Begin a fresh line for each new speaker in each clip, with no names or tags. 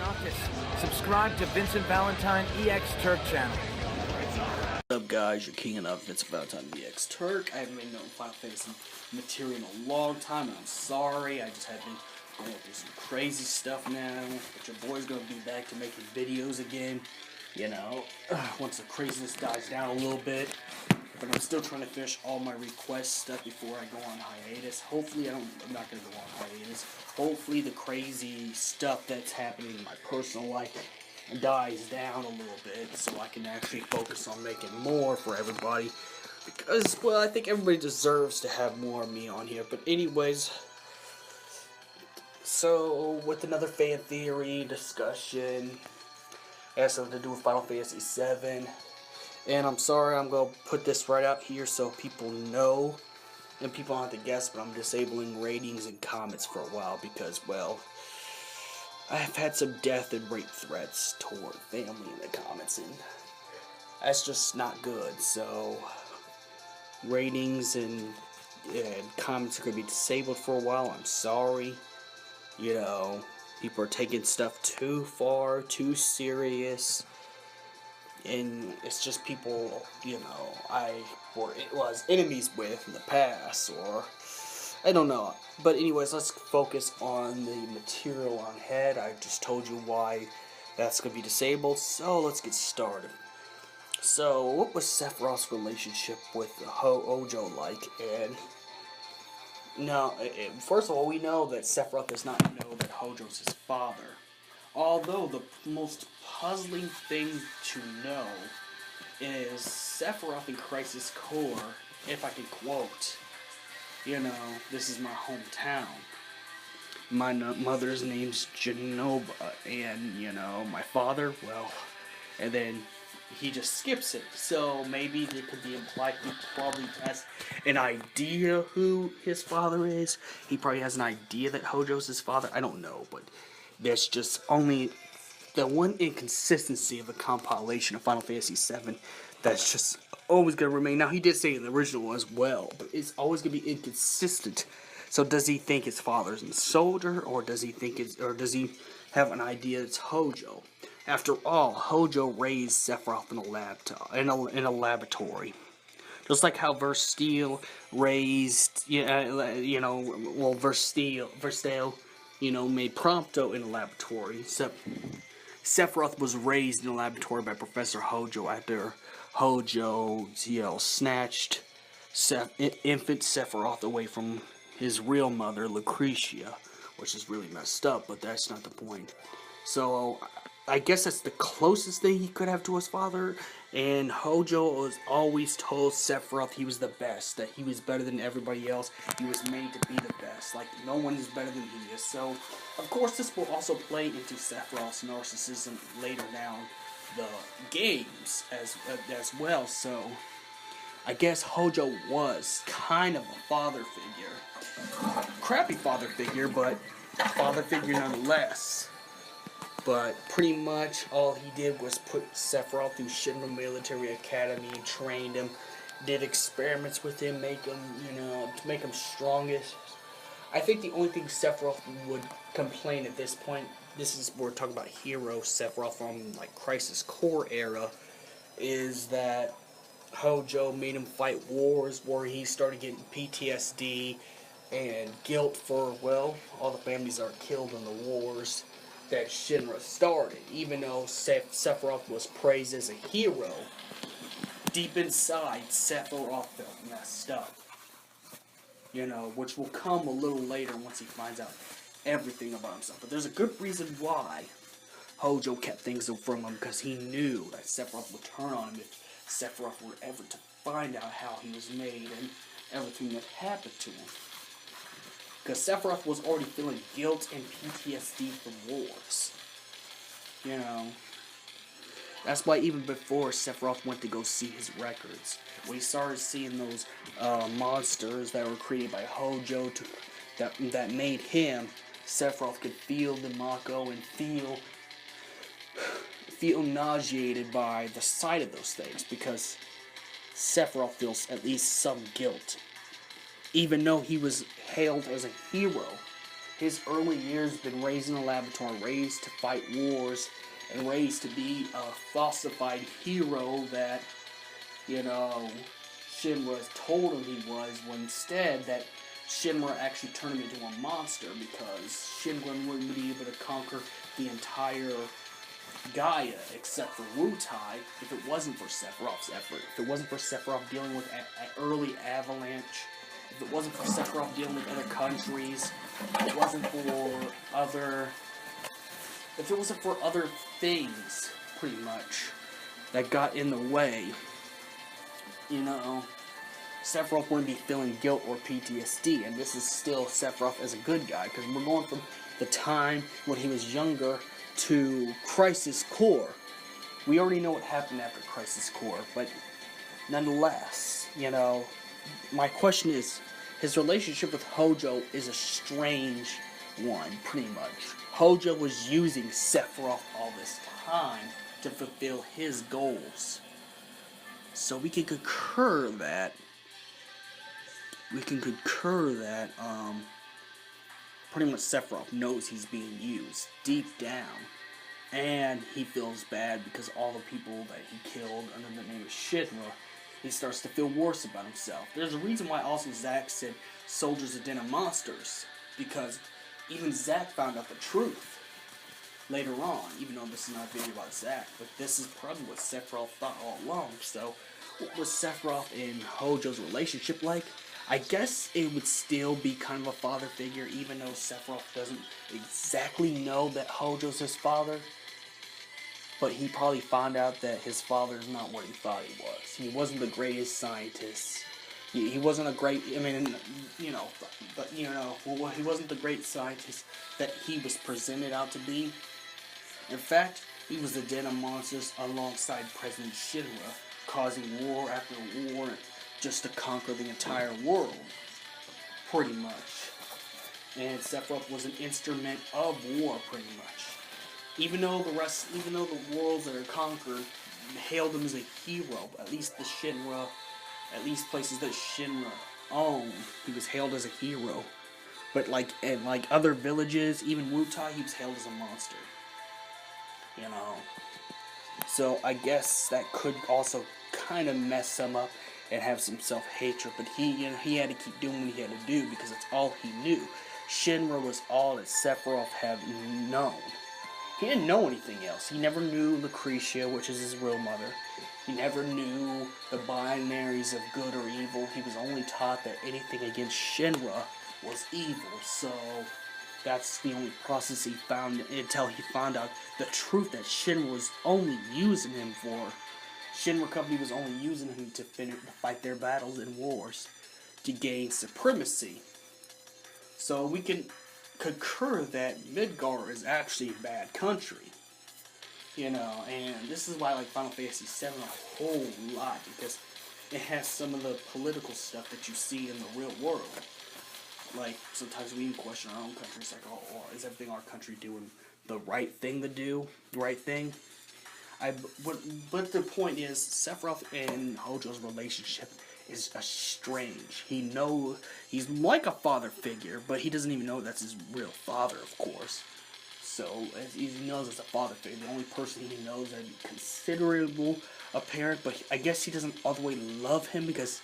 Raucous. Subscribe to Vincent Valentine EX Turk channel.
What's up, guys? You're king enough. Vincent Valentine EX Turk. I haven't made no Final Fantasy material in a long time, and I'm sorry. I just have been going through some crazy stuff now. But your boy's gonna be back to making videos again. You know, once the craziness dies down a little bit. But I'm still trying to finish all my request stuff before I go on hiatus. Hopefully, I'm not going to go on hiatus. Hopefully, the crazy stuff that's happening in my personal life dies down a little bit so I can actually focus on making more for everybody. Because, well, I think everybody deserves to have more of me on here. But anyways, so with another fan theory discussion, it has something to do with Final Fantasy VII. And I'm sorry, I'm going to put this right out here so people know, and people don't have to guess, but I'm disabling ratings and comments for a while because, well, I've had some death and rape threats toward family in the comments, and that's just not good. So, ratings and comments are going to be disabled for a while. I'm sorry. You know, people are taking stuff too far, too serious. And it's just people, you know, it was enemies with in the past, or I don't know. But anyways, let's focus on the material on head. I just told you why that's going to be disabled, so let's get started. So, what was Sephiroth's relationship with Hojo like? And now, first of all, we know that Sephiroth does not know that Hojo's his father. Although the most puzzling thing to know is Sephiroth in Crisis Core, if I can quote, you know, this is my hometown. My mother's name's Genoba, and, you know, my father, well, and then he just skips it. So maybe it could be implied he probably has an idea who his father is. He probably has an idea that Hojo's his father. I don't know, but there's just only the one inconsistency of a compilation of Final Fantasy VII that's just always going to remain. Now, he did say in the original as well, but it's always going to be inconsistent. So does he think his father's a soldier, or does he have an idea it's Hojo? After all, Hojo raised Sephiroth in a laboratory. Just like how Versteel raised, Versteel, made Prompto in a laboratory. Sephiroth was raised in a laboratory by Professor Hojo after Hojo, snatched infant Sephiroth away from his real mother, Lucretia, which is really messed up, but that's not the point. So, I guess that's the closest thing he could have to his father, and Hojo was always told Sephiroth he was the best, that he was better than everybody else, he was made to be the best, like no one is better than he is. So, of course, this will also play into Sephiroth's narcissism later down the games as well. So, I guess Hojo was kind of a father figure. Crappy father figure, but father figure nonetheless. But pretty much all he did was put Sephiroth through Shinra Military Academy, trained him, did experiments with him, to make him strongest. I think the only thing Sephiroth would complain at this point, we're talking about hero Sephiroth from like Crisis Core era, is that Hojo made him fight wars where he started getting PTSD and guilt for, well, all the families that are killed in the wars that Shinra started. Even though Sephiroth was praised as a hero, deep inside, Sephiroth felt messed up. Which will come a little later once he finds out everything about himself. But there's a good reason why Hojo kept things from him, because he knew that Sephiroth would turn on him if Sephiroth were ever to find out how he was made and everything that happened to him. Because Sephiroth was already feeling guilt and PTSD from wars. That's why even before Sephiroth went to go see his records, when he started seeing those monsters that were created by Hojo that made him, Sephiroth could feel the Mako and feel nauseated by the sight of those things, because Sephiroth feels at least some guilt. Even though he was hailed as a hero, his early years been raised in a laboratory, raised to fight wars, and raised to be a falsified hero that, you know, Shinra told him he was, when instead that Shinra actually turned him into a monster because Shinra wouldn't be able to conquer the entire Gaia except for Wutai if it wasn't for Sephiroth's effort. If it wasn't for Sephiroth dealing with early Avalanche, if it wasn't for Sephiroth dealing with other countries, if it wasn't for other things, pretty much, that got in the way, you know, Sephiroth wouldn't be feeling guilt or PTSD, and this is still Sephiroth as a good guy, because we're going from the time when he was younger to Crisis Core. We already know what happened after Crisis Core, but nonetheless, you know, my question is, his relationship with Hojo is a strange one, pretty much. Hojo was using Sephiroth all this time to fulfill his goals. So we can concur that pretty much Sephiroth knows he's being used deep down, and he feels bad because all the people that he killed under the name of Shinra, he starts to feel worse about himself. There's a reason why also Zack said soldiers are den of monsters, because even Zack found out the truth later on, even though this is not a video about Zack, but this is probably what Sephiroth thought all along. So what was Sephiroth and Hojo's relationship like? I guess it would still be kind of a father figure, even though Sephiroth doesn't exactly know that Hojo's his father. But he probably found out that his father's not what he thought he was. He wasn't the greatest scientist. He wasn't a great, I mean, you know, but, you know, he wasn't the great scientist that he was presented out to be. In fact, he was the den of monsters alongside President Shinra, causing war after war just to conquer the entire world, pretty much. And Sephiroth was an instrument of war, pretty much. Even though the worlds that are conquered hailed him as a hero, at least places that Shinra owned, he was hailed as a hero. But like other villages, even Wutai, he was hailed as a monster. You know. So I guess that could also kind of mess him up and have some self-hatred, but he had to keep doing what he had to do because that's all he knew. Shinra was all that Sephiroth had known. He didn't know anything else. He never knew Lucretia, which is his real mother. He never knew the binaries of good or evil. He was only taught that anything against Shinra was evil. So that's the only process he found until he found out the truth that Shinra was only using him for. Shinra Company was only using him to fight their battles and wars to gain supremacy. So we can concur that Midgar is actually a bad country. You know, and this is why I like Final Fantasy VII a whole lot, because it has some of the political stuff that you see in the real world. Like, sometimes we question our own country. It's like, oh, is everything our country doing the right thing to do? The right thing? But the point is, Sephiroth and Hojo's relationship is strange. He's like a father figure, but he doesn't even know that's his real father, of course. So, as he knows it's a father figure, the only person he knows that is considerable a parent, but I guess he doesn't all the way love him because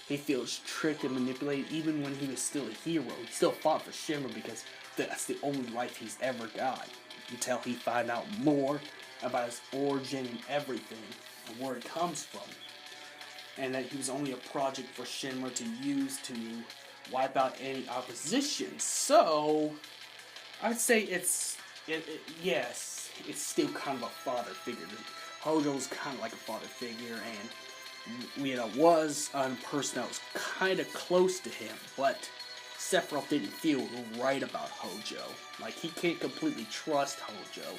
he feels tricked and manipulated. Even when he was still a hero, he still fought for Shinra because that's the only life he's ever got. Until he found out more about his origin and everything, and where it comes from. And that he was only a project for Shinra to use to wipe out any opposition. So, I'd say yes, it's still kind of a father figure. Hojo's kind of like a father figure, and was a person that was kind of close to him, but Sephiroth didn't feel right about Hojo. Like, he can't completely trust Hojo,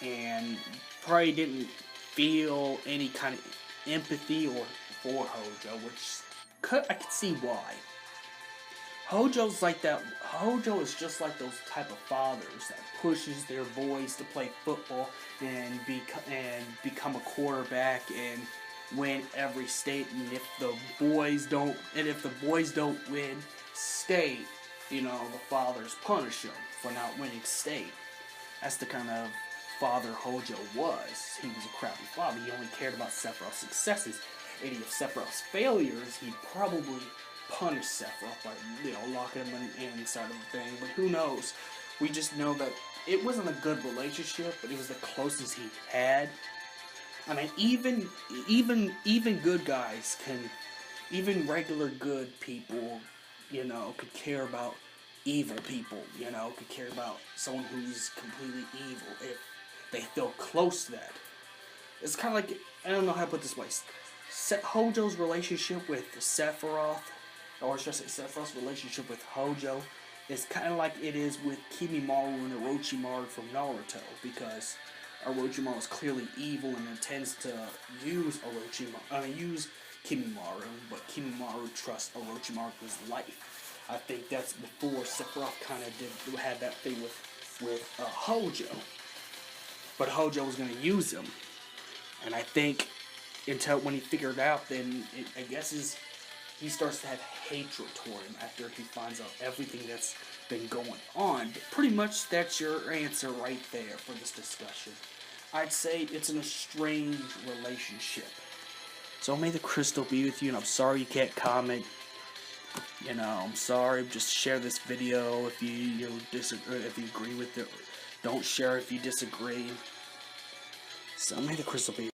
and probably didn't feel any kind of empathy for Hojo, which I could see why. Hojo's like that. Hojo is just like those type of fathers that pushes their boys to play football and become a quarterback and win every state. And if the boys don't win state, the fathers punish him for not winning state. That's the kind of father Hojo was. He was a crappy father. He only cared about Sephiroth's successes. Any of Sephiroth's failures, he'd probably punish Sephiroth by, locking him inside of the thing. But who knows? We just know that it wasn't a good relationship, but it was the closest he had. I mean, even good guys even regular good people, could care about evil people, could care about someone who's completely evil if they feel close to that. It's kind of like, I don't know how to put this way. Hojo's relationship with Sephiroth, or should I say Sephiroth's relationship with Hojo, is kind of like it is with Kimimaro and Orochimaru from Naruto, because Orochimaru is clearly evil and intends to use Kimimaro, but Kimimaro trusts Orochimaru's life. I think that's before Sephiroth kind of had that thing with Hojo, but Hojo was going to use him, and I think until when he figured out, then I guess he starts to have hatred toward him after he finds out everything that's been going on. But pretty much that's your answer right there for this discussion. I'd say it's an estranged relationship. So may the crystal be with you, and I'm sorry you can't comment. I'm sorry. Just share this video if you disagree, if you agree with it. Don't share if you disagree. So may the crystal be